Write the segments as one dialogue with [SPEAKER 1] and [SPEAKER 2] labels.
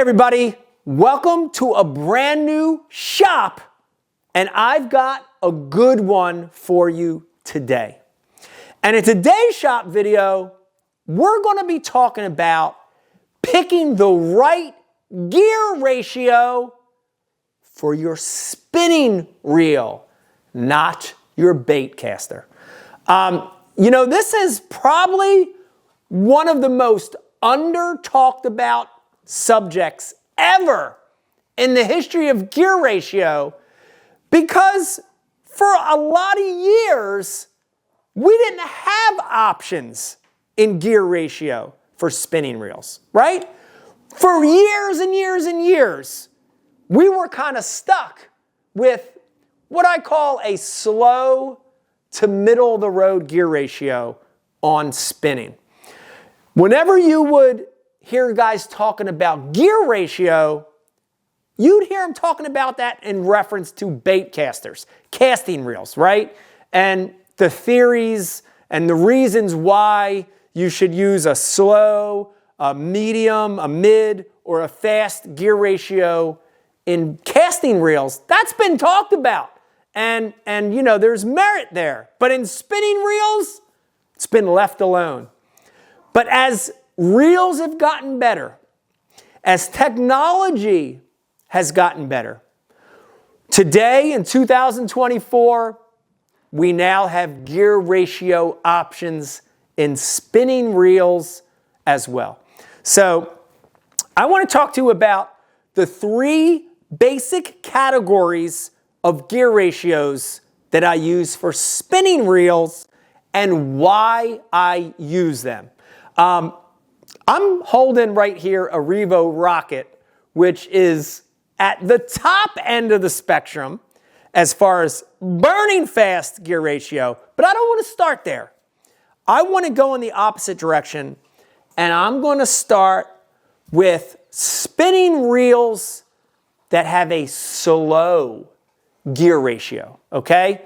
[SPEAKER 1] everybody, welcome to a brand new shop, and I've got a good one for you today. And in today's shop video, we're going to be talking about picking the right gear ratio for your spinning reel, not your bait caster. This is probably one of the most under-talked about subjects ever in the history of gear ratio, because for a lot of years, we didn't have options in gear ratio for spinning reels, right? For years and years and years, we were kind of stuck with what I call a slow to middle of the road gear ratio on spinning. Whenever you would hear guys talking about gear ratio, you'd hear them talking about that in reference to bait casters, casting reels, right? And the theories and the reasons why you should use a slow, a medium, a mid, or a fast gear ratio in casting reels. That's been talked about. And there's merit there. But in spinning reels, it's been left alone. But as reels have gotten better, as technology has gotten better, today in 2024, we now have gear ratio options in spinning reels as well. So I want to talk to you about the three basic categories of gear ratios that I use for spinning reels and why I use them. I'm holding right here a Revo Rocket, which is at the top end of the spectrum as far as burning fast gear ratio, but I don't want to start there. I want to go in the opposite direction, and I'm going to start with spinning reels that have a slow gear ratio, okay?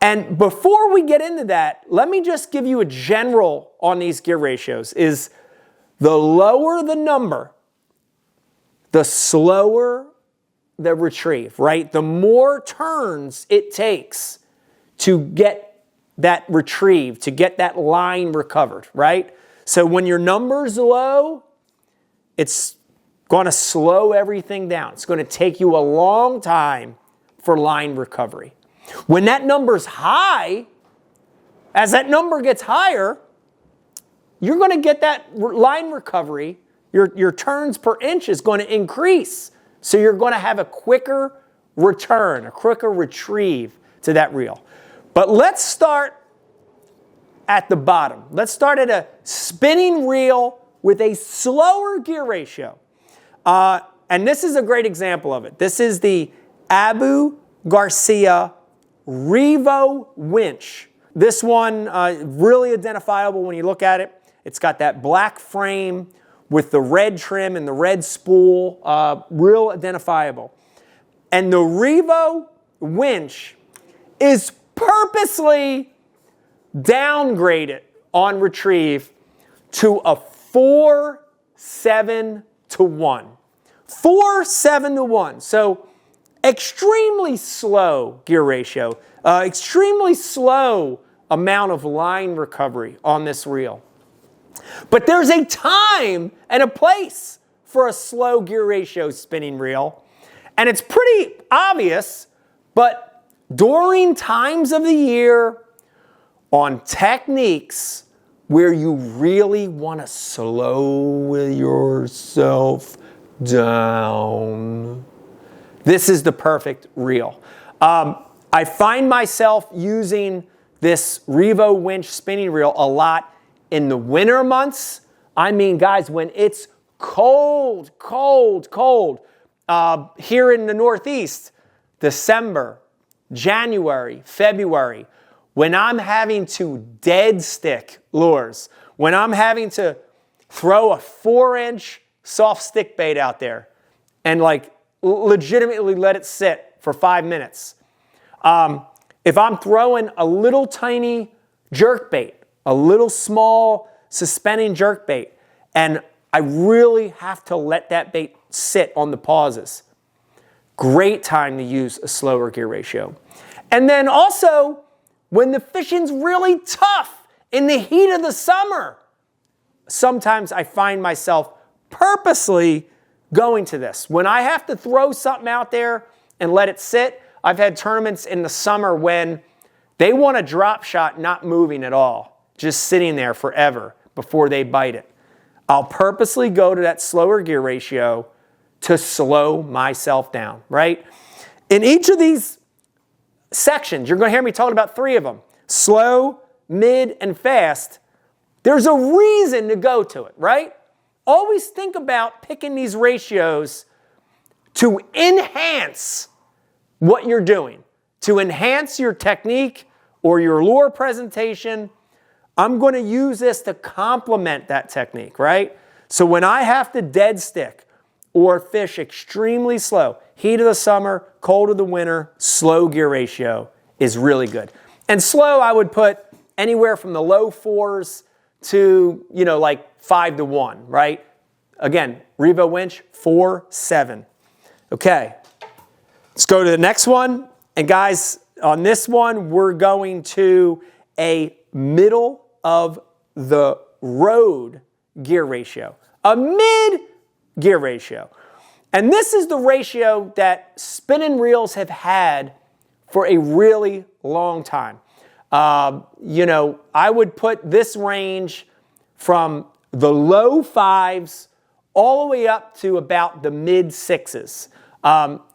[SPEAKER 1] And before we get into that, let me just give you a general on these gear ratios. Is the lower the number, the slower the retrieve, right? The more turns it takes to get that retrieve, to get that line recovered, right? So when your number's low, it's going to slow everything down. It's going to take you a long time for line recovery. When that number's high, as that number gets higher, you're going to get that line recovery. Your turns per inch is going to increase. So you're going to have a quicker return, a quicker retrieve to that reel. But let's start at the bottom. Let's start at a spinning reel with a slower gear ratio. And this is a great example of it. This is the Abu Garcia Revo Winch. This one, really identifiable when you look at it. It's got that black frame with the red trim and the red spool, real identifiable. And the Revo Winch is purposely downgraded on retrieve to a 4-7 to 1. 4-7 to 1. So extremely slow gear ratio, extremely slow amount of line recovery on this reel. But there's a time and a place for a slow gear ratio spinning reel, and it's pretty obvious, but during times of the year on techniques where you really want to slow yourself down, this is the perfect reel. I find myself using this Revo Winch spinning reel a lot in the winter months. I mean, guys, when it's cold, cold, cold. Here in the Northeast, December, January, February, when I'm having to dead stick lures, when I'm having to throw a 4-inch soft stick bait out there and like legitimately let it sit for 5 minutes. If I'm throwing a little tiny jerk bait, a little small suspending jerk bait, and I really have to let that bait sit on the pauses. Great time to use a slower gear ratio. And then also, when the fishing's really tough in the heat of the summer, sometimes I find myself purposely going to this. When I have to throw something out there and let it sit, I've had tournaments in the summer when they want a drop shot not moving at all, just sitting there forever before they bite it. I'll purposely go to that slower gear ratio to slow myself down, right? In each of these sections, you're going to hear me talking about 3 of them: slow, mid, and fast. There's a reason to go to it, right? Always think about picking these ratios to enhance what you're doing, to enhance your technique or your lure presentation. I'm going to use this to complement that technique, right? So when I have to dead stick or fish extremely slow, heat of the summer, cold of the winter, slow gear ratio is really good. And slow, I would put anywhere from the low 4s to, like 5 to 1, right? Again, Revo Winch, 4-7. Okay, let's go to the next one. And guys, on this one, we're going to a middle of the road gear ratio, a mid gear ratio. And this is the ratio that spinning reels have had for a really long time. I would put this range from the low 5s all the way up to about the mid 6s.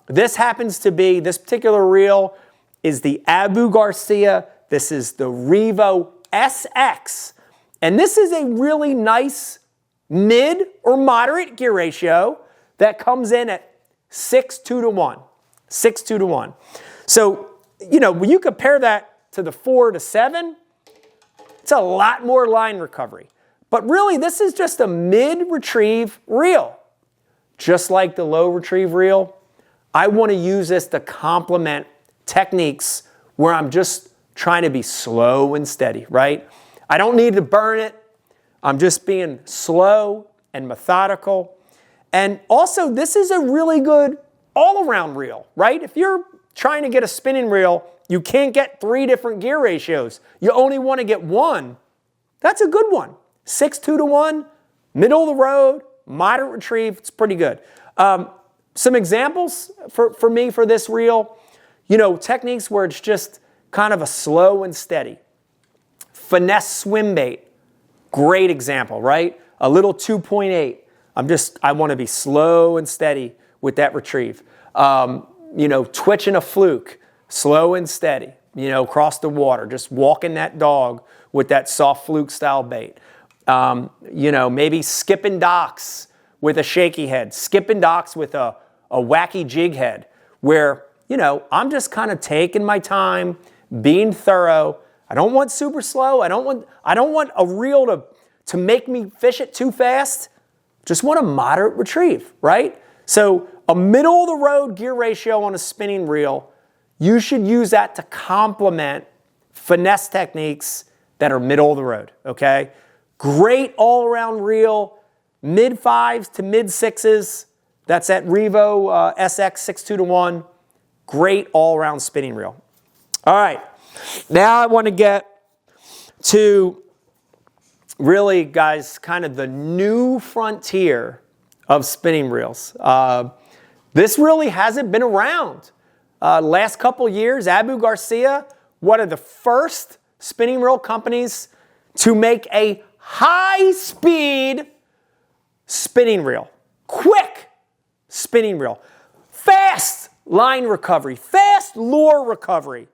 [SPEAKER 1] This happens to be, this particular reel is the Abu Garcia. This is the Revo SX. And this is a really nice mid or moderate gear ratio that comes in at 6-2 to 1. 6-2 to 1. So, when you compare that to the 4 to 7, it's a lot more line recovery. But really, this is just a mid-retrieve reel. Just like the low retrieve reel, I want to use this to complement techniques where I'm just trying to be slow and steady, right? I don't need to burn it. I'm just being slow and methodical. And also, this is a really good all-around reel, right? If you're trying to get a spinning reel, you can't get 3 different gear ratios. You only want to get 1. That's a good one. 6-2 to 1, middle of the road, moderate retrieve. It's pretty good. Some examples for me for this reel, techniques where it's just kind of a slow and steady. Finesse swim bait, great example, right? A little 2.8. I want to be slow and steady with that retrieve. Twitching a fluke, slow and steady, across the water, just walking that dog with that soft fluke style bait. Maybe skipping docks with a shaky head, skipping docks with a wacky jig head, where, I'm just kind of taking my time, being thorough. I don't want super slow. I don't want a reel to make me fish it too fast. Just want a moderate retrieve, right? So a middle of the road gear ratio on a spinning reel, you should use that to complement finesse techniques that are middle of the road, okay? Great all-around reel, mid 5s to mid 6s. That's at Revo SX 6-2 to 1. Great all-around spinning reel. All right, now I want to get to really, guys, kind of the new frontier of spinning reels. This really hasn't been around. Last couple years, Abu Garcia, one of the first spinning reel companies to make a high-speed spinning reel. Quick spinning reel. Fast line recovery. Fast lure recovery.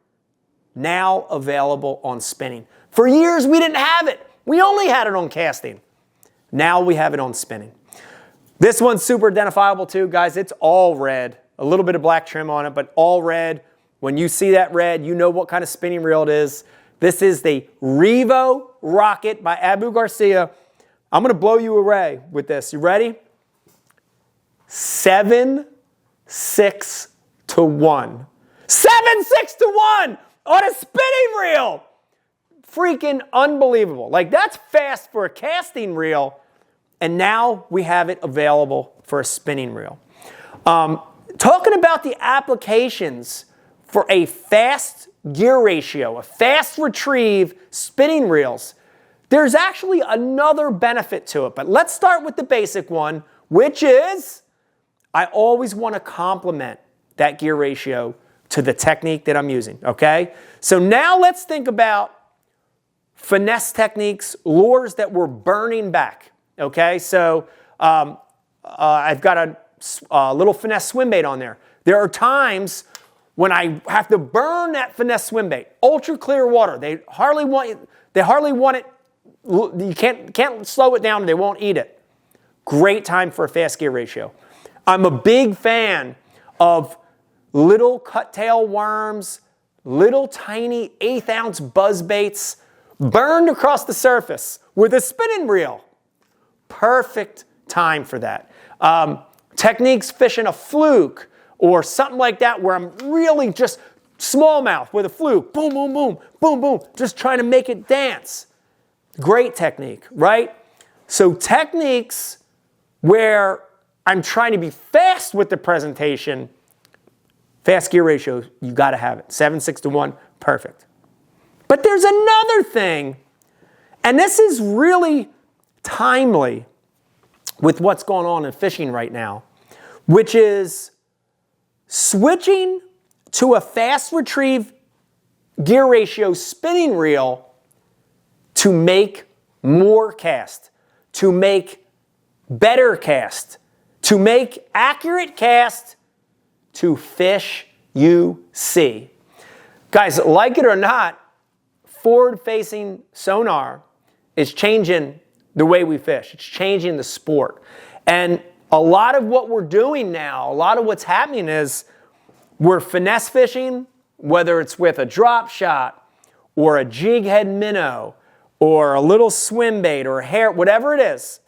[SPEAKER 1] Now available on spinning. For years, we didn't have it. We only had it on casting. Now we have it on spinning. This one's super identifiable too, guys. It's all red. A little bit of black trim on it, but all red. When you see that red, you know what kind of spinning reel it is. This is the Revo Rocket by Abu Garcia. I'm going to blow you away with this. You ready? 7-6 to 1. 7-6 to 1 on a spinning reel. Freaking unbelievable. Like, that's fast for a casting reel. and now we have it available for a spinning reel. Talking about the applications for a fast gear ratio, a fast retrieve spinning reels, there's actually another benefit to it. But let's start with the basic one, which is I always want to complement that gear ratio to the technique that I'm using, okay? So now let's think about finesse techniques, lures that we're burning back, okay? So I've got a little finesse swim bait on there. There are times when I have to burn that finesse swim bait, ultra clear water. They hardly want it. You can't slow it down. They won't eat it. Great time for a fast gear ratio. I'm a big fan of little cut-tail worms, little tiny 1/8 ounce buzz baits burned across the surface with a spinning reel. Perfect time for that. Techniques fishing a fluke or something like that where I'm really just smallmouth with a fluke. Boom, boom, boom, boom, boom. Just trying to make it dance. Great technique, right? So techniques where I'm trying to be fast with the presentation, fast gear ratio, you got to have it. 7:6 to 1, perfect. But there's another thing, and this is really timely with what's going on in fishing right now, which is switching to a fast retrieve gear ratio spinning reel to make more cast, to make better cast, to make accurate cast, to fish you see. Guys, like it or not, forward-facing sonar is changing the way we fish. It's changing the sport. And a lot of what we're doing now, a lot of what's happening is we're finesse fishing, whether it's with a drop shot or a jig head minnow or a little swim bait or a hair, whatever it is.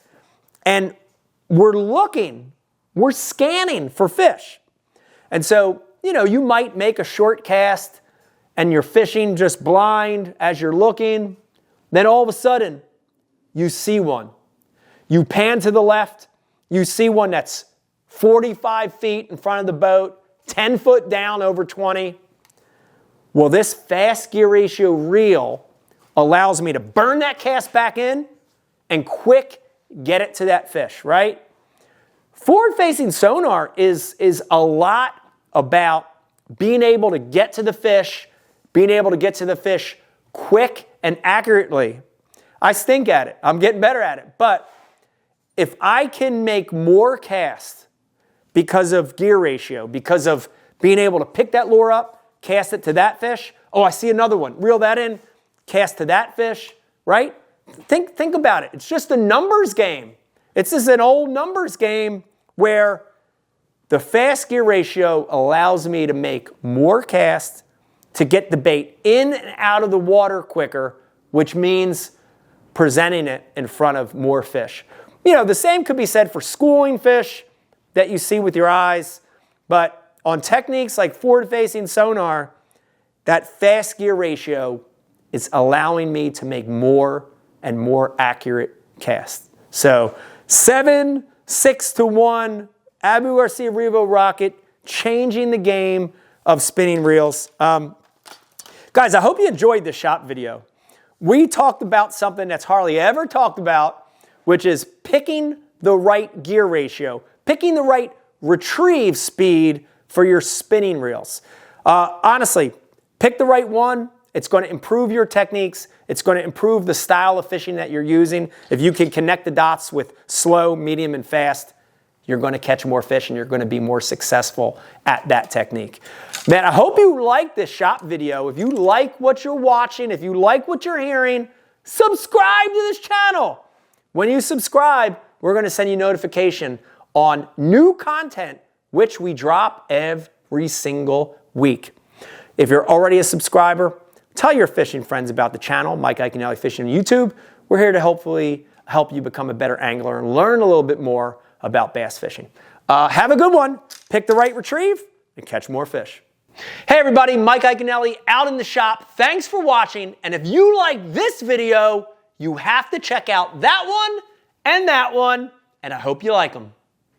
[SPEAKER 1] And we're scanning for fish. And so, you might make a short cast and you're fishing just blind as you're looking. Then all of a sudden, you see one. You pan to the left, you see one that's 45 feet in front of the boat, 10 foot down over 20. Well, this fast gear ratio reel allows me to burn that cast back in and quick get it to that fish, right? Forward-facing sonar is a lot about being able to get to the fish, being able to get to the fish quick and accurately. I stink at it. I'm getting better at it. But if I can make more cast because of gear ratio, because of being able to pick that lure up, cast it to that fish, oh, I see another one, reel that in, cast to that fish, right? Think about it. It's just a numbers game. It's just an old numbers game where the fast gear ratio allows me to make more casts to get the bait in and out of the water quicker, which means presenting it in front of more fish. The same could be said for schooling fish that you see with your eyes, but on techniques like forward-facing sonar, that fast gear ratio is allowing me to make more and more accurate casts. So 7:6 to 1, Abu Garcia Revo Rocket, changing the game of spinning reels. Guys, I hope you enjoyed this shop video. We talked about something that's hardly ever talked about, which is picking the right gear ratio, picking the right retrieve speed for your spinning reels. Honestly, pick the right one. It's going to improve your techniques. It's going to improve the style of fishing that you're using. If you can connect the dots with slow, medium, and fast, you're going to catch more fish and you're going to be more successful at that technique. Man, I hope you like this shop video. If you like what you're watching, if you like what you're hearing, subscribe to this channel. When you subscribe, we're going to send you notification on new content, which we drop every single week. If you're already a subscriber, tell your fishing friends about the channel, Mike Iaconelli Fishing on YouTube. We're here to hopefully help you become a better angler and learn a little bit more about bass fishing. Have a good one. Pick the right retrieve and catch more fish. Hey everybody, Mike Iaconelli out in the shop. Thanks for watching. And if you like this video, you have to check out that one and that one, and I hope you like them.